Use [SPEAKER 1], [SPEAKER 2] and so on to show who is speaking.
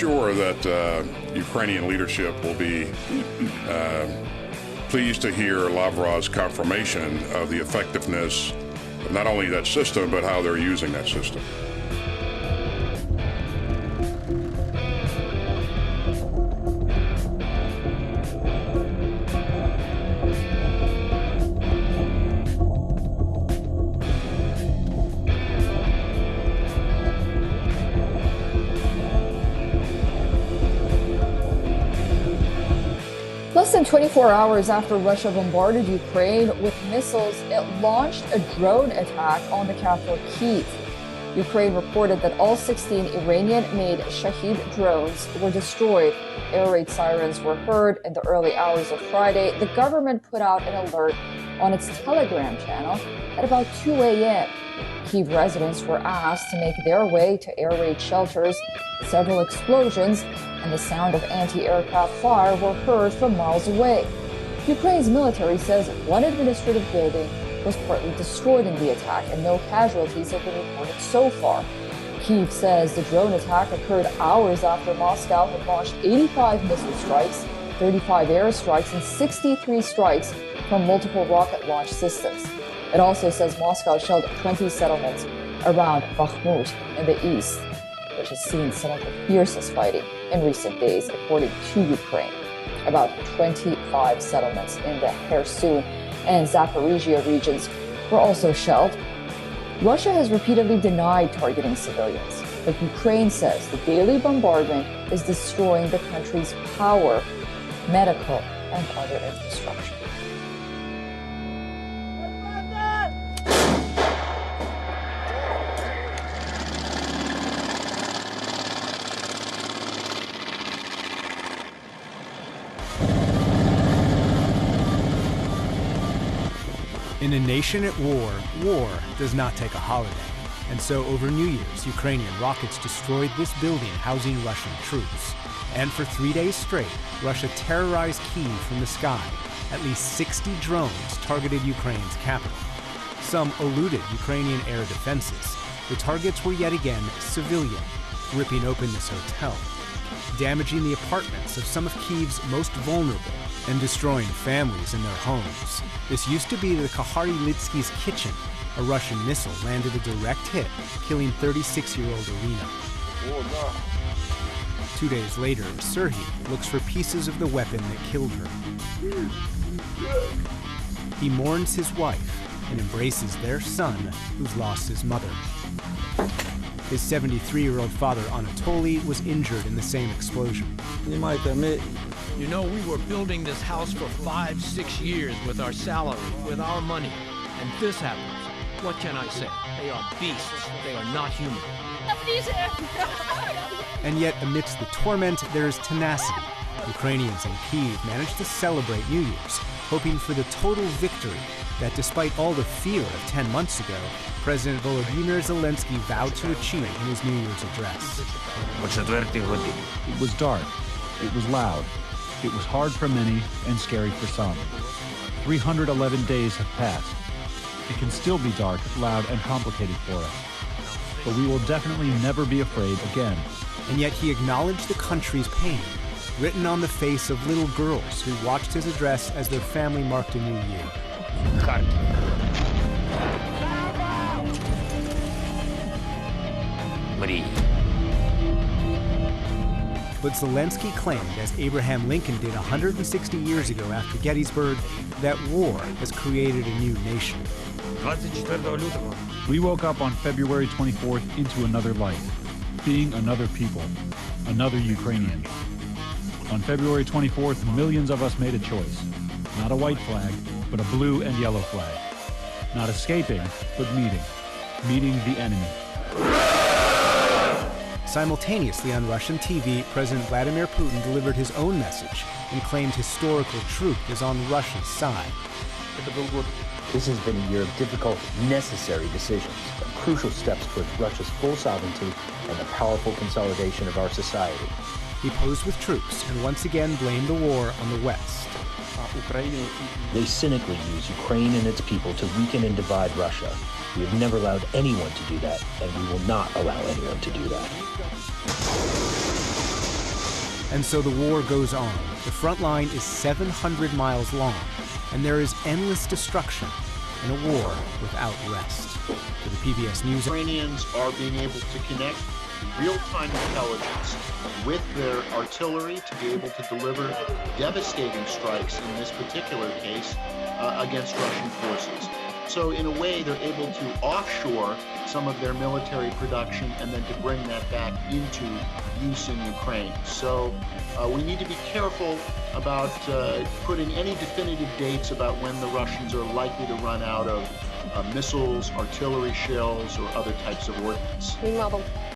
[SPEAKER 1] sure that Ukrainian leadership will be pleased to hear Lavrov's confirmation of the effectiveness of not only that system, but how they're using that system.
[SPEAKER 2] Less than 24 hours after Russia bombarded Ukraine with missiles, it launched a drone attack on the capital, Kyiv. Ukraine reported that all 16 Iranian-made Shahed drones were destroyed. Air raid sirens were heard in the early hours of Friday. The government put out an alert on its Telegram channel at about 2 a.m. Kyiv residents were asked to make their way to air raid shelters. Several explosions and the sound of anti-aircraft fire were heard from miles away. Ukraine's military says one administrative building was partly destroyed in the attack and no casualties have been reported so far. Kyiv says the drone attack occurred hours after Moscow had launched 85 missile strikes, 35 airstrikes, and 63 strikes from multiple rocket launch systems. It also says Moscow shelled 20 settlements around Bakhmut in the east, which has seen some of the fiercest fighting in recent days, according to Ukraine. About 25 settlements in the Kherson and Zaporizhia regions were also shelled. Russia has repeatedly denied targeting civilians, but Ukraine says the daily bombardment is destroying the country's power, medical, and other infrastructure.
[SPEAKER 3] In a nation at war, war does not take a holiday. And so over New Year's, Ukrainian rockets destroyed this building housing Russian troops. And for 3 days straight, Russia terrorized Kyiv from the sky. At least 60 drones targeted Ukraine's capital. Some eluded Ukrainian air defenses. The targets were yet again civilian, ripping open this hotel, damaging the apartments of some of Kyiv's most vulnerable, and destroying families in their homes. This used to be the Kahari-Litsky's kitchen. A Russian missile landed a direct hit, killing 36-year-old Irina. 2 days later, Serhiy looks for pieces of the weapon that killed her. He mourns his wife and embraces their son, who's lost his mother. His 73-year-old father, Anatoly, was injured in the same explosion.
[SPEAKER 4] You know, we were building this house for 5-6 years with our salary, with our money. And this happens. What can I say? They are beasts. They are not human.
[SPEAKER 3] And yet, amidst the torment, there is tenacity. Ukrainians in Kyiv managed to celebrate New Year's, hoping for the total victory that, despite all the fear of 10 months ago, President Volodymyr Zelensky vowed to achieve in his New Year's address.
[SPEAKER 5] It was dark. It was loud. It was hard for many and scary for some. 311 days have passed. It can still be dark, loud, and complicated for us. But we will definitely never be afraid again.
[SPEAKER 3] And yet he acknowledged the country's pain, written on the face of little girls who watched his address as their family marked a new year. But Zelensky claimed, as Abraham Lincoln did 160 years ago after Gettysburg, that war has created a new nation.
[SPEAKER 5] We woke up on February 24th into another life, being another people, another Ukrainian. On February 24th, millions of us made a choice. Not a white flag, but a blue and yellow flag. Not escaping, but meeting the enemy.
[SPEAKER 3] Simultaneously on Russian TV, President Vladimir Putin delivered his own message and claimed historical truth is on Russia's side.
[SPEAKER 6] This has been a year of difficult, necessary decisions, crucial steps towards Russia's full sovereignty and the powerful consolidation of our society.
[SPEAKER 3] He posed with troops and once again blamed the war on the West.
[SPEAKER 6] They cynically use Ukraine and its people to weaken and divide Russia. We have never allowed anyone to do that, and we will not allow anyone to do that.
[SPEAKER 3] And so the war goes on. The front line is 700 miles long, and there is endless destruction in a war without rest. For the PBS News,
[SPEAKER 7] Ukrainians are being able to connect real-time intelligence with their artillery to be able to deliver devastating strikes, in this particular case, against Russian forces. So in a way, they're able to offshore some of their military production and then to bring that back into use in Ukraine. So we need to be careful about putting any definitive dates about when the Russians are likely to run out of missiles, artillery shells, or other types of ordnance.
[SPEAKER 8] Meanwhile,